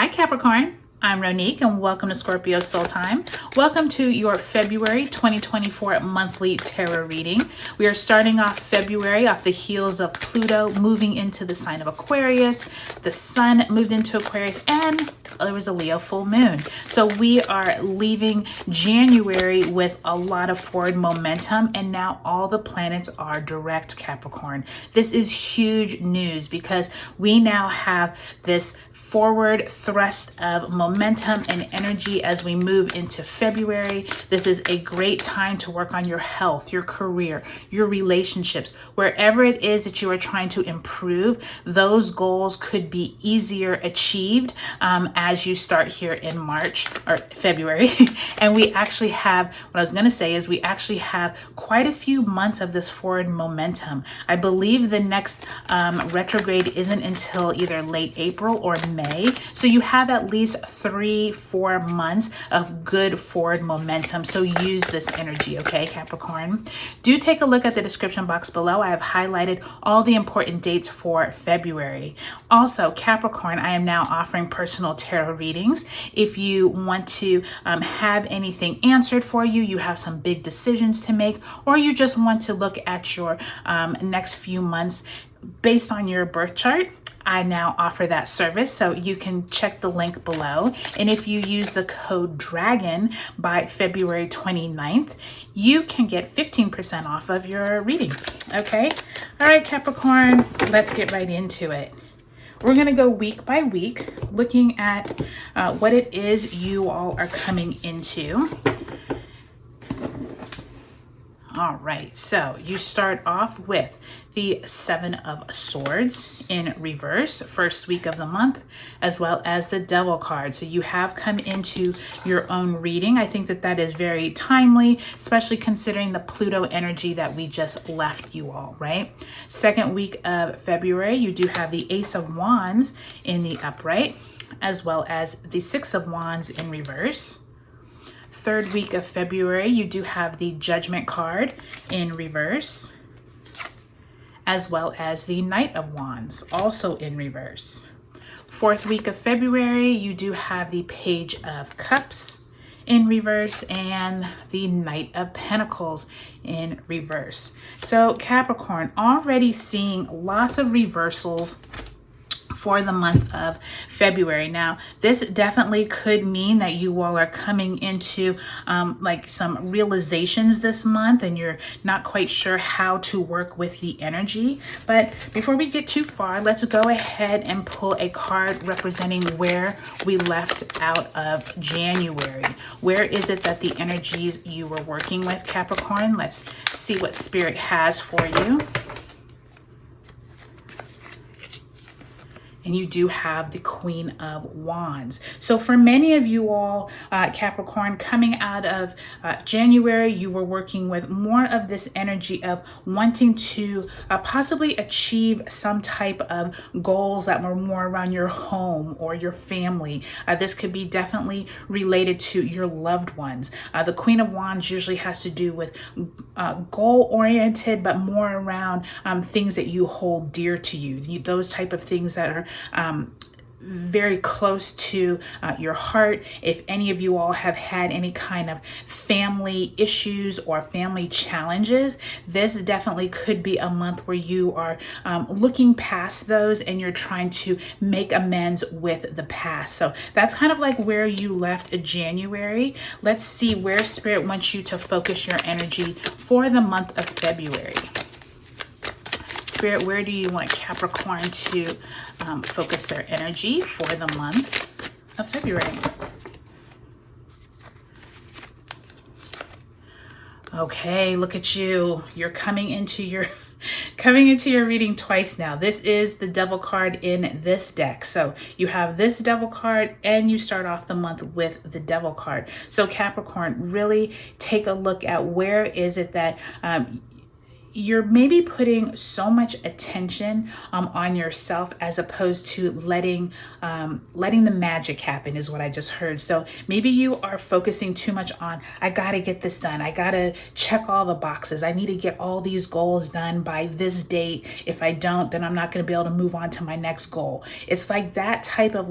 Hi Capricorn, I'm Ronique and welcome to Scorpio Soul Time. Welcome to your February 2024 monthly tarot reading. We are starting off February off the heels of Pluto moving into the sign of Aquarius. The sun moved into Aquarius and there was a Leo full moon. So we are leaving January with a lot of forward momentum, and now all the planets are direct Capricorn. This is huge news because we now have this forward thrust of momentum and energy as we move into February. This is a great time to work on your health, your career, your relationships, wherever it is that you are trying to improve. Those goals could be easier achieved as you start here in March or February. And we actually have, what I was going to say is we actually have quite a few months of this forward momentum. I believe the next retrograde isn't until either late April or May. So you have at least 3-4 months of good forward momentum. So use this energy, okay, Capricorn? Do take a look at the description box below. I have highlighted all the important dates for February. Also, Capricorn, I am now offering personal tarot readings. If you want to have anything answered for you, you have some big decisions to make, or you just want to look at your next few months based on your birth chart, I now offer that service, so you can check the link below. And if you use the code DRAGON by February 29th, you can get 15% off of your reading, okay? All right, Capricorn, let's get right into it. We're going to go week by week, looking at what it is you all are coming into. All right, so you start off with the Seven of Swords in reverse, first week of the month, as well as the Devil card. So you have come into your own reading. I think that that is very timely, especially considering the Pluto energy that we just left you all, right? Second week of February, you do have the Ace of Wands in the upright, as well as the Six of Wands in reverse. Third week of February, you do have the Judgment card in reverse, as well as the Knight of Wands, also in reverse. Fourth week of February, you do have the Page of Cups in reverse and the Knight of Pentacles in reverse. So Capricorn, already seeing lots of reversals for the month of February. Now, this definitely could mean that you all are coming into like some realizations this month and you're not quite sure how to work with the energy. But before we get too far, let's go ahead and pull a card representing where we left out of January. Where is it that the energies you were working with, Capricorn? Let's see what Spirit has for you. And you do have the Queen of Wands. So for many of you all, Capricorn, coming out of January, you were working with more of this energy of wanting to possibly achieve some type of goals that were more around your home or your family. This could be definitely related to your loved ones. The Queen of Wands usually has to do with goal-oriented, but more around things that you hold dear to you. Those type of things that are very close to your heart. If any of you all have had any kind of family issues or family challenges, this definitely could be a month where you are looking past those and you're trying to make amends with the past. So that's kind of like where you left January. Let's see where Spirit wants you to focus your energy for the month of February. Spirit, where do you want Capricorn to focus their energy for the month of February? Okay, look at you. You're coming into your reading twice now. This is the Devil card in this deck. So you have this Devil card and you start off the month with the Devil card. So Capricorn, really take a look at where is it that you're maybe putting so much attention on yourself as opposed to letting the magic happen is what I just heard. So maybe you are focusing too much on, I gotta get this done. I gotta check all the boxes. I need to get all these goals done by this date. If I don't, then I'm not gonna be able to move on to my next goal. It's like that type of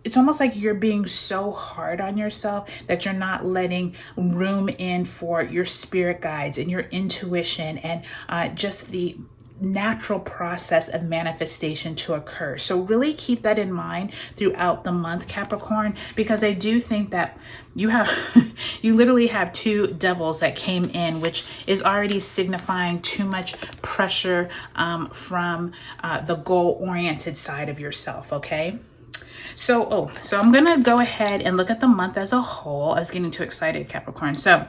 it's almost like you're being so hard on yourself that you're not letting room in for your spirit guides and your intuition and just the natural process of manifestation to occur. So really keep that in mind throughout the month, Capricorn, because I do think that you literally have two devils that came in, which is already signifying too much pressure from the goal-oriented side of yourself, okay? So I'm going to go ahead and look at the month as a whole. I was getting too excited, Capricorn. So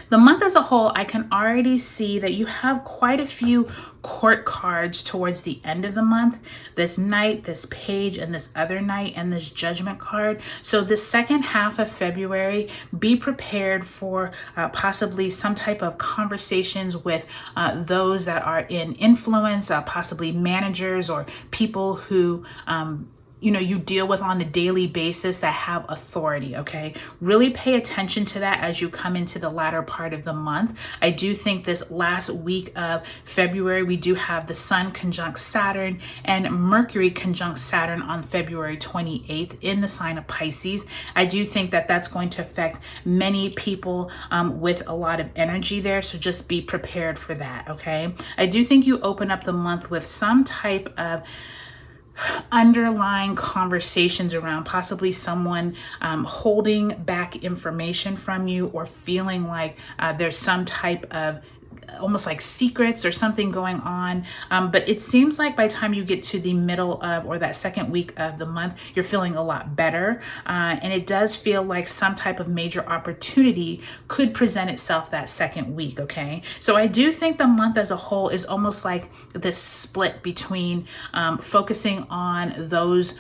the month as a whole, I can already see that you have quite a few court cards towards the end of the month. This Knight, this Page, and this other Knight, and this Judgment card. So the second half of February, be prepared for possibly some type of conversations with those that are in influence, possibly managers or people who you deal with on a daily basis that have authority, okay? Really pay attention to that as you come into the latter part of the month. I do think this last week of February, we do have the Sun conjunct Saturn and Mercury conjunct Saturn on February 28th in the sign of Pisces. I do think that that's going to affect many people with a lot of energy there, so just be prepared for that, okay? I do think you open up the month with some type of underlying conversations around possibly someone holding back information from you or feeling like there's some type of almost like secrets or something going on. But it seems like by the time you get to the middle of or that second week of the month, you're feeling a lot better. And it does feel like some type of major opportunity could present itself that second week. Okay. So I do think the month as a whole is almost like this split between focusing on those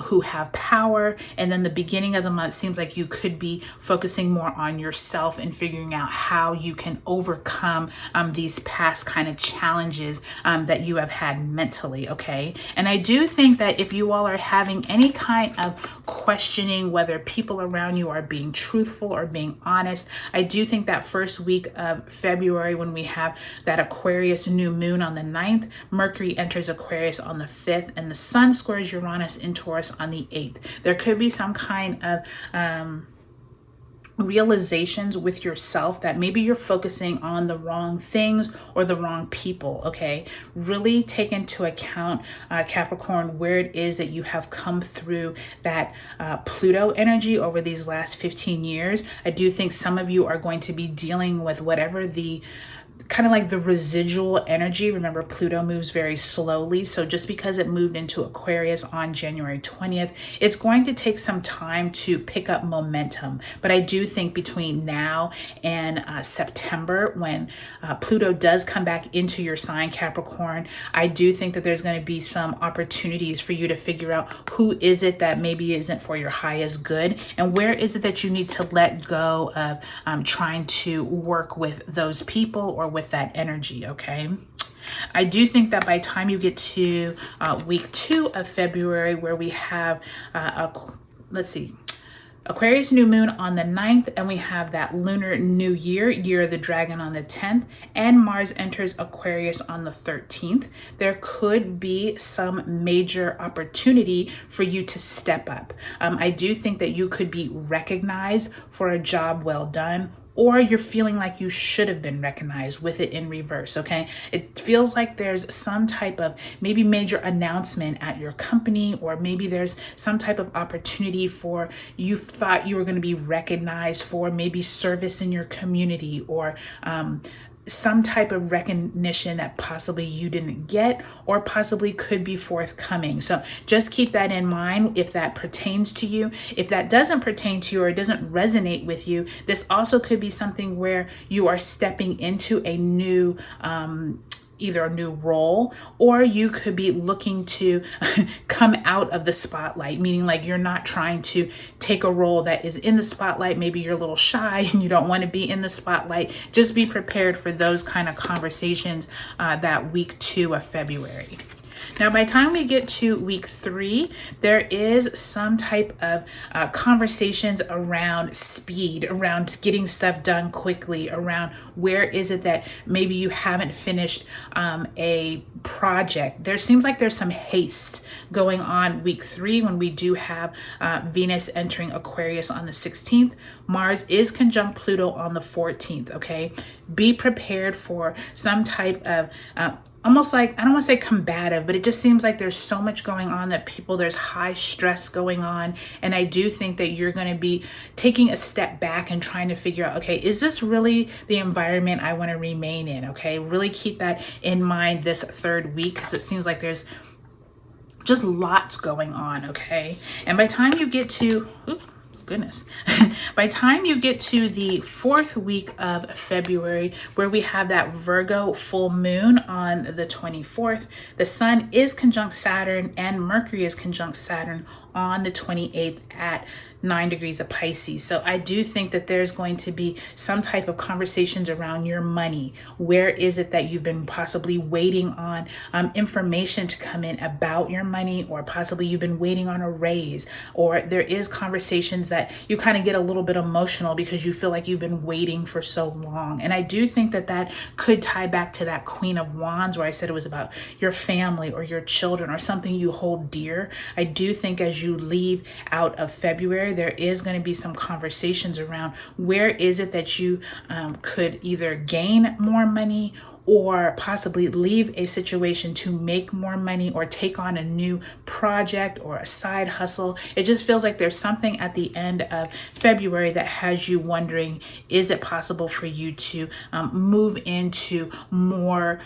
who have power. And then the beginning of the month seems like you could be focusing more on yourself and figuring out how you can overcome these past kind of challenges that you have had mentally, okay? And I do think that if you all are having any kind of questioning whether people around you are being truthful or being honest, I do think that first week of February when we have that Aquarius new moon on the 9th, Mercury enters Aquarius on the 5th, and the Sun squares Uranus in Taurus on the 8th. There could be some kind of realizations with yourself that maybe you're focusing on the wrong things or the wrong people, okay? Really take into account, Capricorn, where it is that you have come through that Pluto energy over these last 15 years. I do think some of you are going to be dealing with whatever the kind of like the residual energy. Remember, Pluto moves very slowly. So just because it moved into Aquarius on January 20th, it's going to take some time to pick up momentum. But I do think between now and September, when Pluto does come back into your sign, Capricorn, I do think that there's going to be some opportunities for you to figure out who is it that maybe isn't for your highest good, and where is it that you need to let go of trying to work with those people or with that energy, okay? I do think that by the time you get to week 2 of February, where we have, Aquarius new moon on the 9th, and we have that lunar new year of the dragon on the 10th, and Mars enters Aquarius on the 13th. There could be some major opportunity for you to step up. I do think that you could be recognized for a job well done, or you're feeling like you should have been recognized with it in reverse, okay? It feels like there's some type of maybe major announcement at your company, or maybe there's some type of opportunity for you thought you were going to be recognized for maybe service in your community, or some type of recognition that possibly you didn't get or possibly could be forthcoming. So just keep that in mind if that pertains to you. If that doesn't pertain to you or it doesn't resonate with you, this also could be something where you are stepping into a new either a new role, or you could be looking to come out of the spotlight, meaning like you're not trying to take a role that is in the spotlight. Maybe you're a little shy and you don't want to be in the spotlight. Just be prepared for those kind of conversations that week 2 of February. Now, by the time we get to week 3, there is some type of conversations around speed, around getting stuff done quickly, around where is it that maybe you haven't finished a project. There seems like there's some haste going on week 3 when we do have Venus entering Aquarius on the 16th. Mars is conjunct Pluto on the 14th, okay? Be prepared for some type of almost like, I don't want to say combative, but it just seems like there's so much going on that there's high stress going on. And I do think that you're going to be taking a step back and trying to figure out, okay, is this really the environment I want to remain in? Okay, really keep that in mind this 3rd week, because it seems like there's just lots going on, okay? And by the time you get to, by the time you get to the 4th week of February, where we have that Virgo full moon on the 24th, the Sun is conjunct Saturn and Mercury is conjunct Saturn on the 28th at 9 degrees of Pisces. So I do think that there's going to be some type of conversations around your money. Where is it that you've been possibly waiting on information to come in about your money, or possibly you've been waiting on a raise, or there is conversations that you kind of get a little bit emotional because you feel like you've been waiting for so long. And I do think that that could tie back to that Queen of Wands, where I said it was about your family or your children or something you hold dear. I do think as you leave out of February, there is going to be some conversations around where is it that you could either gain more money or possibly leave a situation to make more money or take on a new project or a side hustle. It just feels like there's something at the end of February that has you wondering, is it possible for you to move into more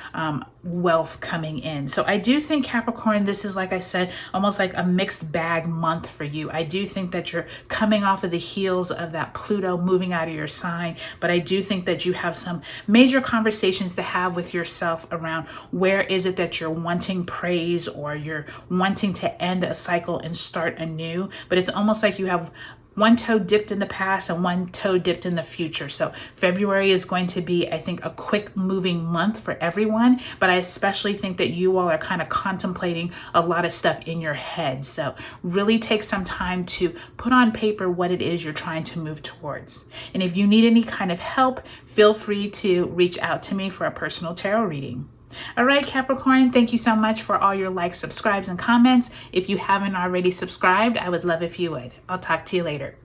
wealth coming in? So I do think, Capricorn, this is, like I said, almost like a mixed bag month for you. I do think that you're coming off of the heels of that Pluto moving out of your sign, but I do think that you have some major conversations to have with yourself around where is it that you're wanting praise or you're wanting to end a cycle and start anew. But it's almost like you have one toe dipped in the past and one toe dipped in the future. So February is going to be, I think, a quick moving month for everyone, but I especially think that you all are kind of contemplating a lot of stuff in your head. So really take some time to put on paper what it is you're trying to move towards. And if you need any kind of help, feel free to reach out to me for a personal tarot reading. All right, Capricorn, thank you so much for all your likes, subscribes, and comments. If you haven't already subscribed, I would love if you would. I'll talk to you later.